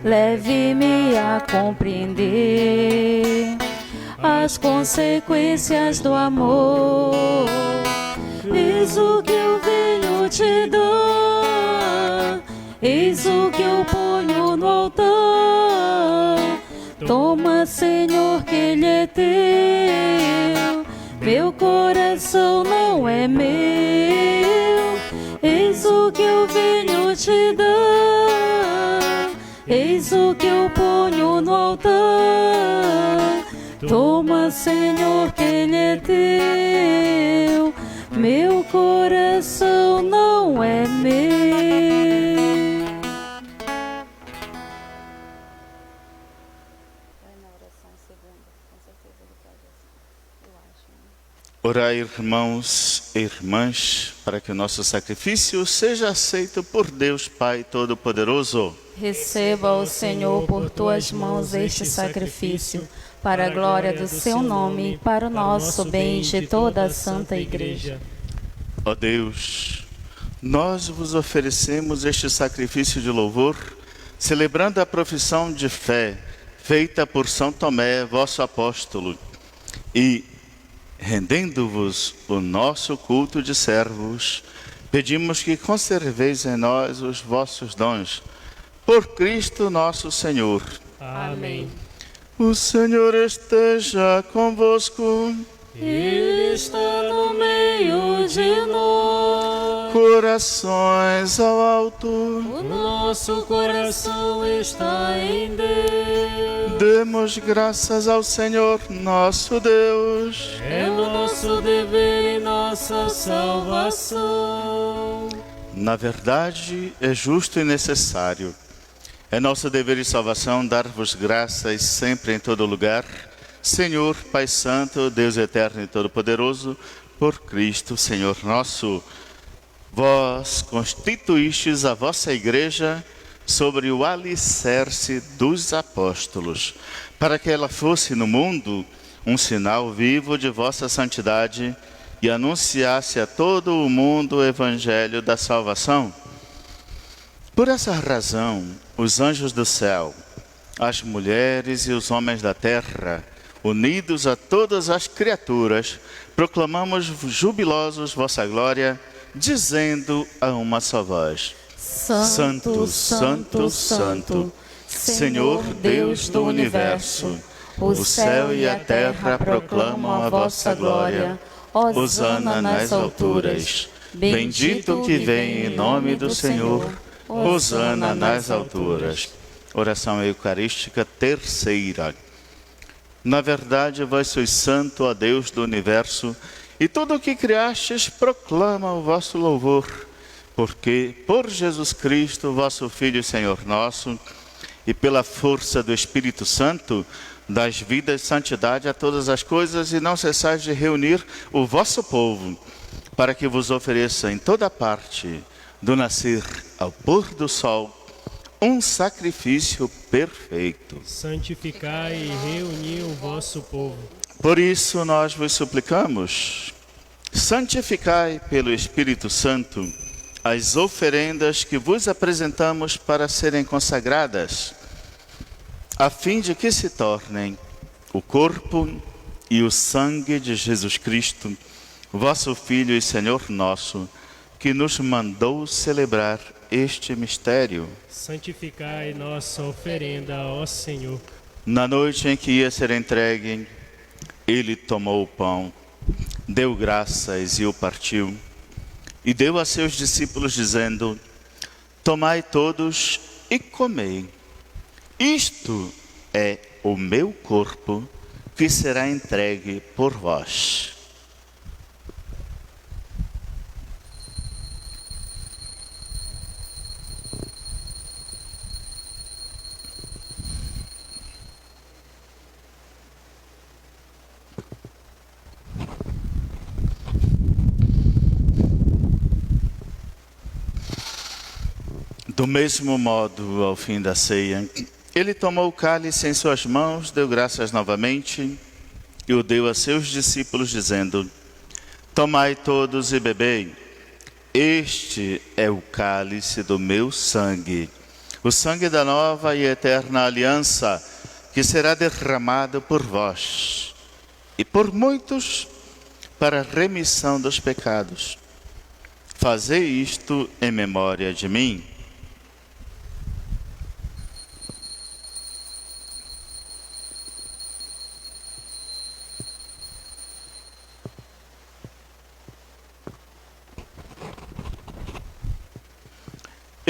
leve-me a compreender as consequências do amor. Eis o que eu venho te dar, eis o que eu ponho no altar. Toma, Senhor, que ele é teu, meu coração não é meu. Eis o que eu venho te dar, eis o que eu ponho no altar. Toma, Senhor, que ele é teu, meu coração não é meu. Orai, irmãos e irmãs, para que o nosso sacrifício seja aceito por Deus Pai Todo-Poderoso. Receba, ó Senhor, por tuas mãos este sacrifício, para a glória do seu nome e para o nosso bem de toda a Santa Igreja. Ó Deus, nós vos oferecemos este sacrifício de louvor, celebrando a profissão de fé feita por São Tomé, vosso apóstolo, e rendendo-vos o nosso culto de servos, pedimos que conserveis em nós os vossos dons, por Cristo nosso Senhor. Amém. O Senhor esteja convosco. Ele está no meio de nós. Corações ao alto. O nosso coração está em Deus. Demos graças ao Senhor nosso Deus. É nosso dever e nossa salvação. Na verdade, é justo e necessário. É nosso dever e salvação dar-vos graças sempre em todo lugar, Senhor, Pai Santo, Deus Eterno e Todo-Poderoso, por Cristo, Senhor nosso. Vós constituístes a vossa Igreja sobre o alicerce dos apóstolos, para que ela fosse no mundo um sinal vivo de vossa santidade e anunciasse a todo o mundo o Evangelho da salvação. Por essa razão, os anjos do céu, as mulheres e os homens da terra, unidos a todas as criaturas, proclamamos jubilosos vossa glória, dizendo a uma só voz: Santo, Santo, Santo, Senhor Deus do universo, o céu e a terra proclamam a vossa glória. Hosana nas alturas. Bendito que vem em nome do Senhor. Hosana nas alturas. Oração eucarística terceira. Na verdade, vós sois santo, ó Deus do universo, e tudo o que criastes proclama o vosso louvor, porque por Jesus Cristo, vosso Filho e Senhor nosso, e pela força do Espírito Santo, dás vida e santidade a todas as coisas, e não cessais de reunir o vosso povo, para que vos ofereça em toda parte, do nascer ao pôr do sol, um sacrifício perfeito. Santificai e reuni o vosso povo. Por isso nós vos suplicamos, santificai pelo Espírito Santo as oferendas que vos apresentamos para serem consagradas, a fim de que se tornem o corpo e o sangue de Jesus Cristo, vosso Filho e Senhor nosso, que nos mandou celebrar este mistério. Santificai nossa oferenda, ó Senhor. Na noite em que ia ser entregue, ele tomou o pão, deu graças e o partiu, e deu a seus discípulos, dizendo: tomai todos e comei. Isto é o meu corpo, que será entregue por vós. Do mesmo modo, ao fim da ceia, ele tomou o cálice em suas mãos, deu graças novamente e o deu a seus discípulos, dizendo: tomai todos e bebei. Este é o cálice do meu sangue, o sangue da nova e eterna aliança, que será derramado por vós e por muitos para a remissão dos pecados. Fazei isto em memória de mim.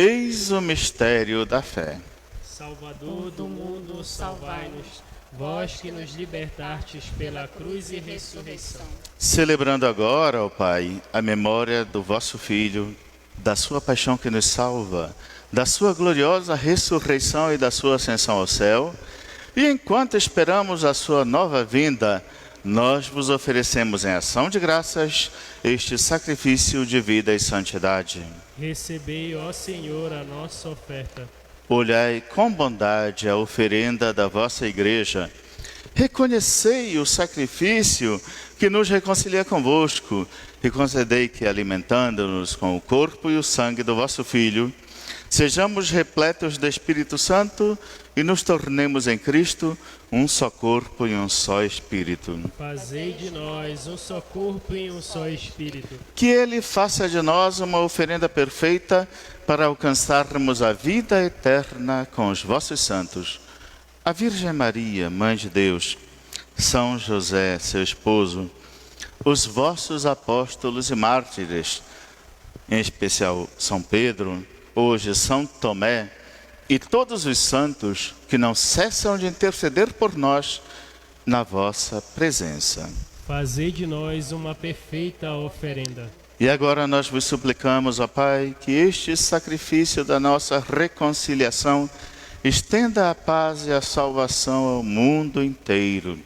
Eis o mistério da fé. Salvador do mundo, salvai-nos, vós que nos libertastes pela cruz e ressurreição. Celebrando agora, ó Pai, a memória do vosso Filho, da sua paixão que nos salva, da sua gloriosa ressurreição e da sua ascensão ao céu, e enquanto esperamos a sua nova vinda, nós vos oferecemos em ação de graças este sacrifício de vida e santidade. Recebei, ó Senhor, a nossa oferta. Olhai com bondade a oferenda da vossa igreja. Reconhecei o sacrifício que nos reconcilia convosco e concedei que, alimentando-nos com o corpo e o sangue do vosso Filho, sejamos repletos do Espírito Santo e nos tornemos em Cristo um só corpo e um só Espírito. Fazei de nós um só corpo e um só Espírito. Que Ele faça de nós uma oferenda perfeita para alcançarmos a vida eterna com os vossos santos. A Virgem Maria, Mãe de Deus, São José, seu esposo, os vossos apóstolos e mártires, em especial São Pedro, hoje São Tomé, e todos os santos que não cessam de interceder por nós na vossa presença. Fazei de nós uma perfeita oferenda. E agora nós vos suplicamos, ó Pai, que este sacrifício da nossa reconciliação estenda a paz e a salvação ao mundo inteiro.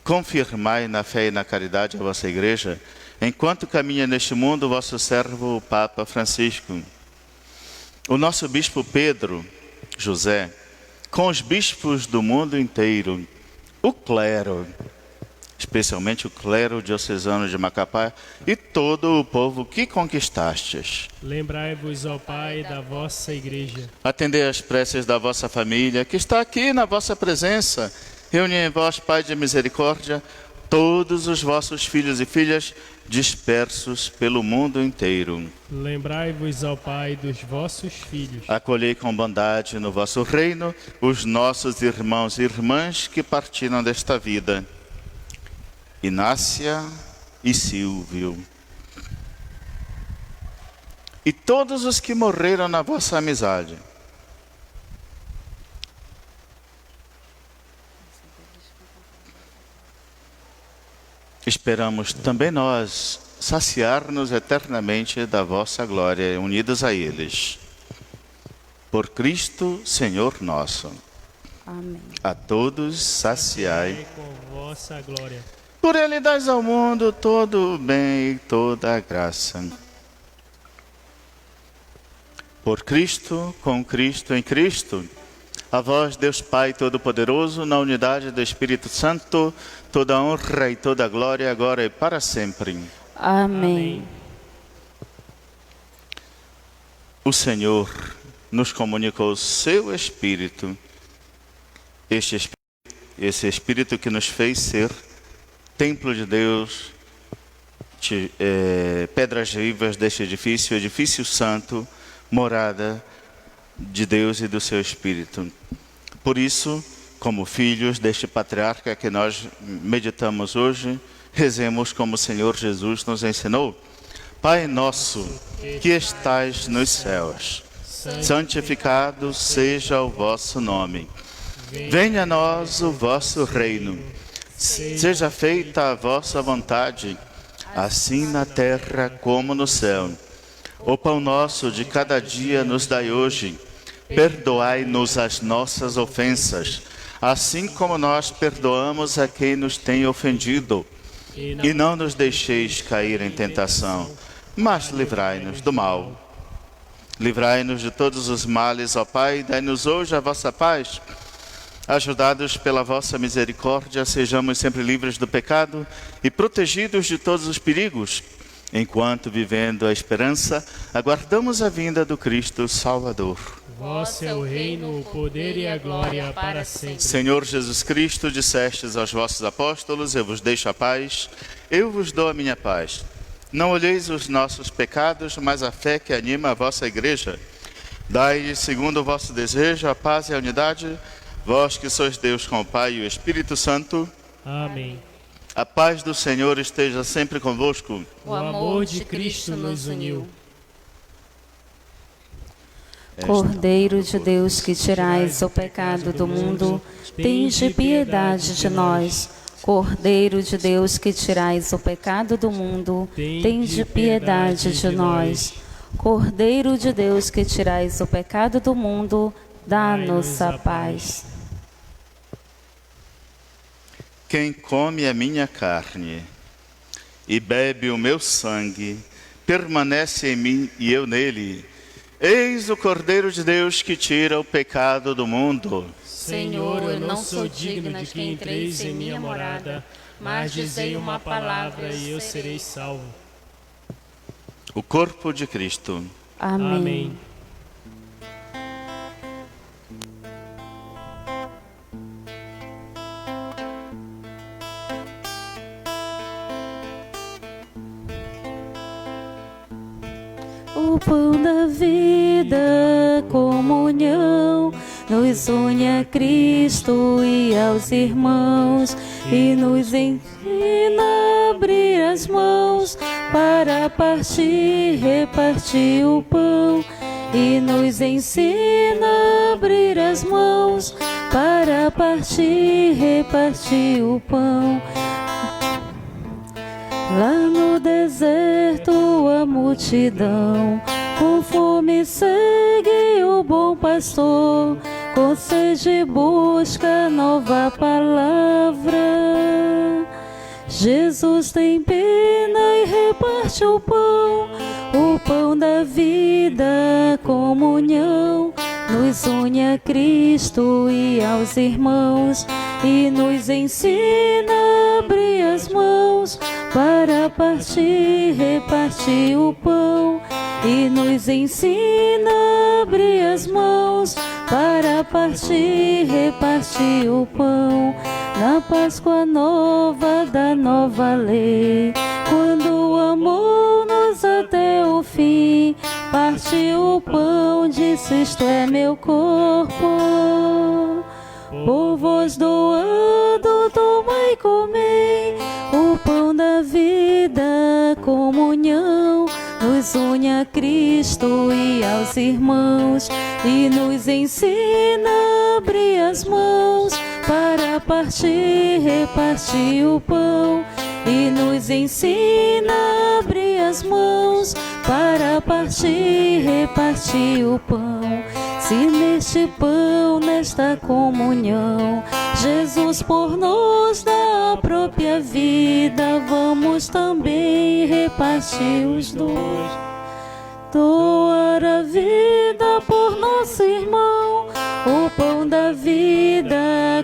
Confirmai na fé e na caridade a vossa Igreja, enquanto caminha neste mundo o vosso servo, o Papa Francisco. O nosso bispo Pedro José, com os bispos do mundo inteiro, o clero, especialmente o clero diocesano de Macapá e todo o povo que conquistastes. Lembrai-vos, ó Pai, da vossa Igreja. Atendei as preces da vossa família, que está aqui na vossa presença. Reuni em vós, Pai de misericórdia, todos os vossos filhos e filhas dispersos pelo mundo inteiro. Lembrai-vos, ó Pai, dos vossos filhos. Acolhei com bondade no vosso reino os nossos irmãos e irmãs que partiram desta vida. Inácia e Silvio. E todos os que morreram na vossa amizade. Esperamos também nós saciar-nos eternamente da vossa glória, unidos a eles. Por Cristo, Senhor nosso. Amém. A todos saciai. Com vossa glória. Por Ele dais ao mundo todo o bem e toda a graça. Por Cristo, com Cristo, em Cristo, a vós, Deus Pai Todo-Poderoso, na unidade do Espírito Santo, toda honra e toda glória, agora e para sempre. Amém. O Senhor nos comunicou o seu Espírito, esse Espírito que nos fez ser templo de Deus, pedras vivas deste edifício, edifício santo, morada de Deus e do seu Espírito. Por isso, como filhos deste patriarca que nós meditamos hoje, rezemos como o Senhor Jesus nos ensinou. Pai nosso, que estais nos céus, santificado seja o vosso nome. Venha a nós o vosso reino. Seja feita a vossa vontade, assim na terra como no céu. O pão nosso de cada dia nos dai hoje. Perdoai-nos as nossas ofensas, assim como nós perdoamos a quem nos tem ofendido. E não nos deixeis cair em tentação, mas livrai-nos do mal. Livrai-nos de todos os males, ó Pai, dai-nos hoje a vossa paz. Ajudados pela vossa misericórdia, sejamos sempre livres do pecado e protegidos de todos os perigos, enquanto, vivendo a esperança, aguardamos a vinda do Cristo Salvador. Vosso é o reino, o poder e a glória para sempre. Senhor Jesus Cristo, dissestes aos vossos apóstolos: eu vos deixo a paz, eu vos dou a minha paz. Não olheis os nossos pecados, mas a fé que anima a vossa igreja. Dai, segundo o vosso desejo, a paz e a unidade, vós que sois Deus com o Pai e o Espírito Santo. Amém. A paz do Senhor esteja sempre convosco. O amor de Cristo nos uniu. Cordeiro de Deus, que tirais o pecado do mundo, tende piedade de nós. Cordeiro de Deus, que tirais o pecado do mundo, tende piedade de nós. Cordeiro de Deus, que tirais o pecado do mundo, dá-nos a paz. Quem come a minha carne e bebe o meu sangue, permanece em mim e eu nele. Eis o Cordeiro de Deus que tira o pecado do mundo. Senhor, eu não sou digno de que entreis em minha morada, mas dizei uma palavra e eu serei salvo. O corpo de Cristo. Amém. O pão da vida, comunhão, nos une a Cristo e aos irmãos, e nos ensina a abrir as mãos para partir, repartir o pão, e nos ensina a abrir as mãos para partir, repartir o pão. Lá no deserto a multidão com fome segue o bom pastor, com sede busca nova palavra. Jesus tem pena e reparte o pão da vida, comunhão, nos une a Cristo e aos irmãos, e nos ensina a abrir as mãos para partir, repartir o pão, e nos ensina a abrir as mãos para partir, repartir o pão. Na Páscoa nova da nova lei, quando amou-nos até o fim, partiu o pão, disse: isto é meu corpo, por vós doado, tomai e comei. O pão da vida, comunhão, nos une a Cristo e aos irmãos, e nos ensina a abrir as mãos para partir, repartir o pão, e nos ensina a abrir as mãos para partir, repartir o pão. Se neste pão, nesta comunhão, Jesus por nós dá a própria vida, vamos também repartir os dons. Doar a vida por nosso irmão, o pão da vida,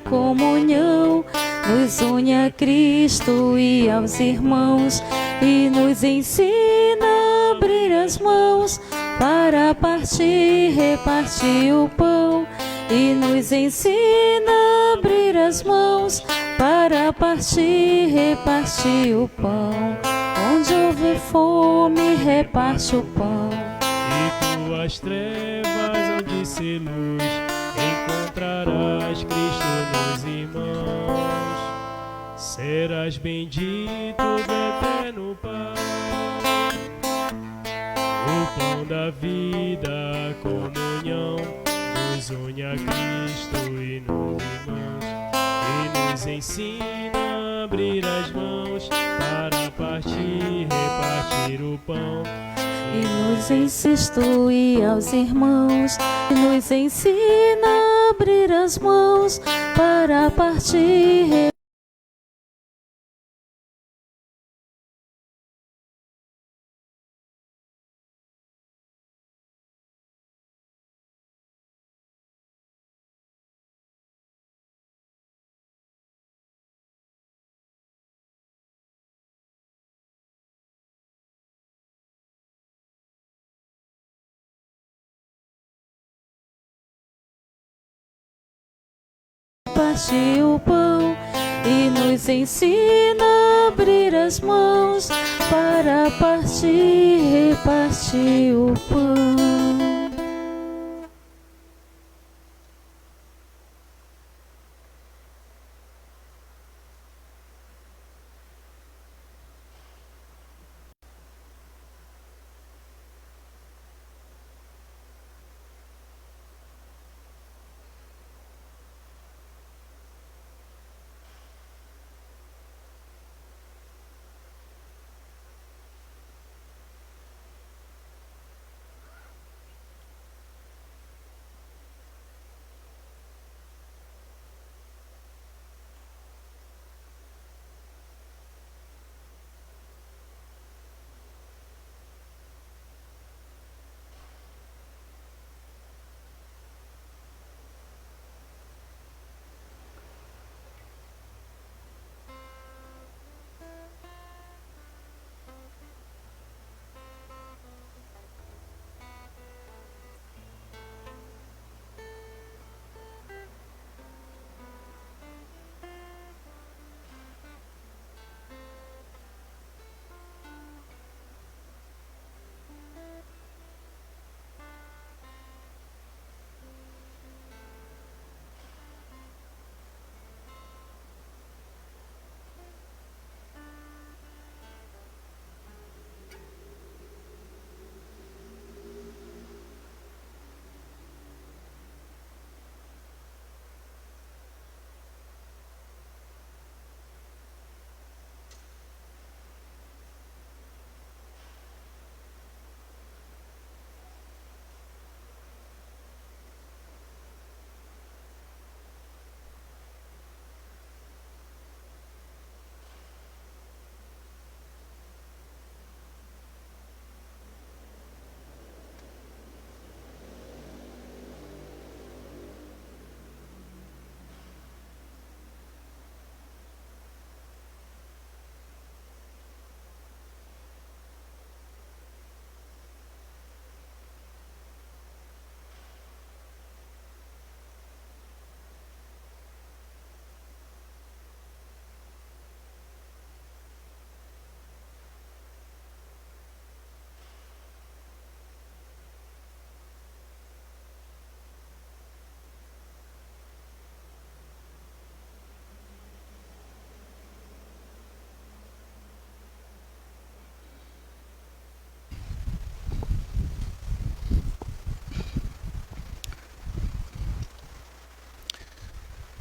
comunhão, nos une a Cristo e aos irmãos, e nos ensina a abrir as mãos para partir, repartir o pão, e nos ensina a abrir as mãos para partir, repartir o pão. Onde houver fome, reparte o pão. E tuas trevas onde se luz, encontrarás Cristo nos irmãos. Serás bendito do eterno Pai, o pão da vida, a comunhão, nos une a Cristo e nos irmãos, e nos ensina a abrir as mãos para partir, repartir o pão. E nos institui aos irmãos, e nos ensina a abrir as mãos para partir. Repartir o pão, e nos ensina a abrir as mãos para partir, repartir o pão.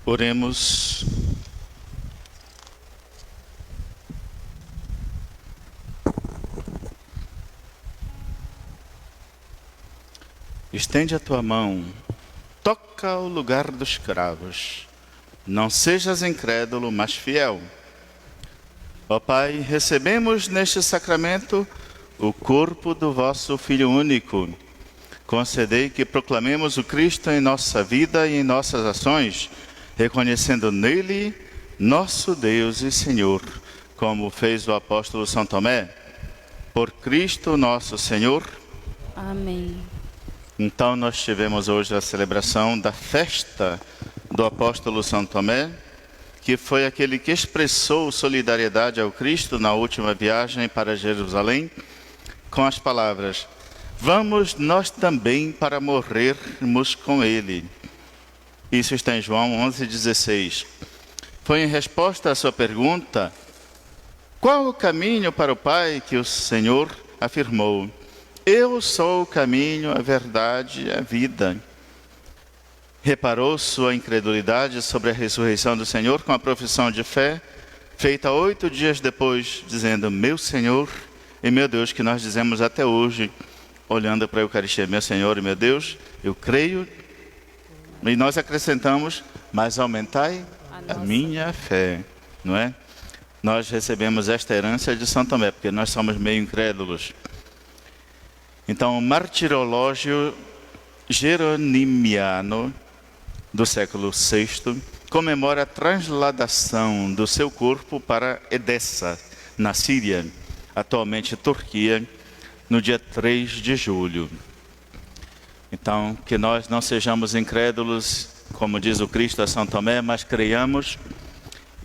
Oremos. Estende a tua mão, toca o lugar dos cravos. Não sejas incrédulo, mas fiel. Ó Pai, recebemos neste sacramento o corpo do vosso Filho único. Concedei que proclamemos o Cristo em nossa vida e em nossas ações, reconhecendo nele nosso Deus e Senhor, como fez o apóstolo São Tomé, por Cristo nosso Senhor. Amém. Então nós tivemos hoje a celebração da festa do apóstolo São Tomé, que foi aquele que expressou solidariedade ao Cristo na última viagem para Jerusalém, com as palavras: vamos nós também para morrermos com ele. Isso está em João 11,16. Foi em resposta à sua pergunta, qual o caminho para o Pai, que o Senhor afirmou: eu sou o caminho, a verdade e a vida. Reparou sua incredulidade sobre a ressurreição do Senhor com a profissão de fé, feita 8 dias depois, dizendo: meu Senhor e meu Deus, que nós dizemos até hoje, olhando para a Eucaristia: meu Senhor e meu Deus, eu creio. E nós acrescentamos: mas aumentai a minha fé, não é? Nós recebemos esta herança de São Tomé, porque nós somos meio incrédulos. Então, o martirológio jeronimiano do século VI comemora a transladação do seu corpo para Edessa, na Síria, atualmente Turquia, no dia 3 de julho. Então, que nós não sejamos incrédulos, como diz o Cristo a São Tomé, mas creiamos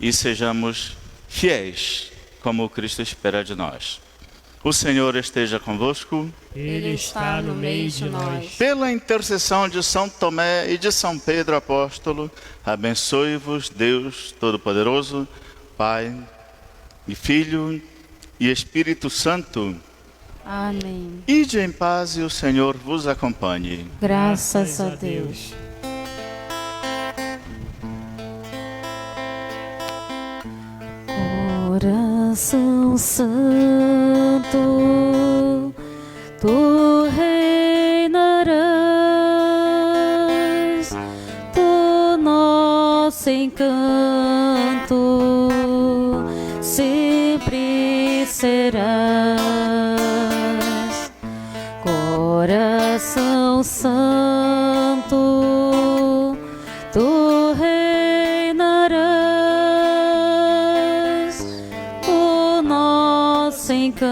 e sejamos fiéis, como o Cristo espera de nós. O Senhor esteja convosco. Ele está no meio de nós. Pela intercessão de São Tomé e de São Pedro Apóstolo, abençoe-vos Deus Todo-Poderoso, Pai e Filho e Espírito Santo. Amém. Ide em paz e o Senhor vos acompanhe. Graças a Deus. Coração Santo, tu reinarás, tu nosso encanto sempre serás. Coração Santo, tu reinarás, o nosso encanto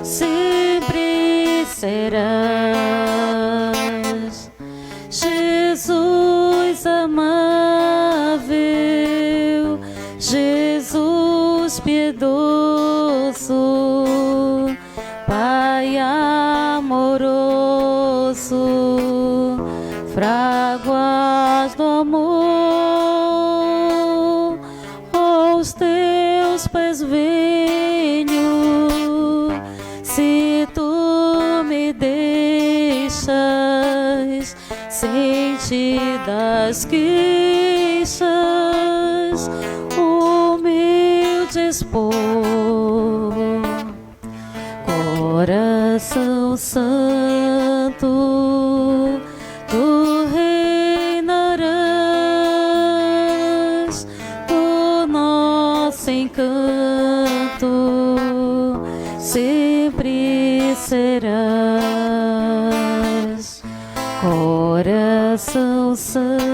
sempre serás. Jesus amável, Jesus piedoso, Pai amoroso, fráguas do amor, aos teus pés venho, se tu me deixas, sem te das queixas, humilde expor. Coração Santo, tu reinarás, o nosso encanto sempre serás. Coração Santo,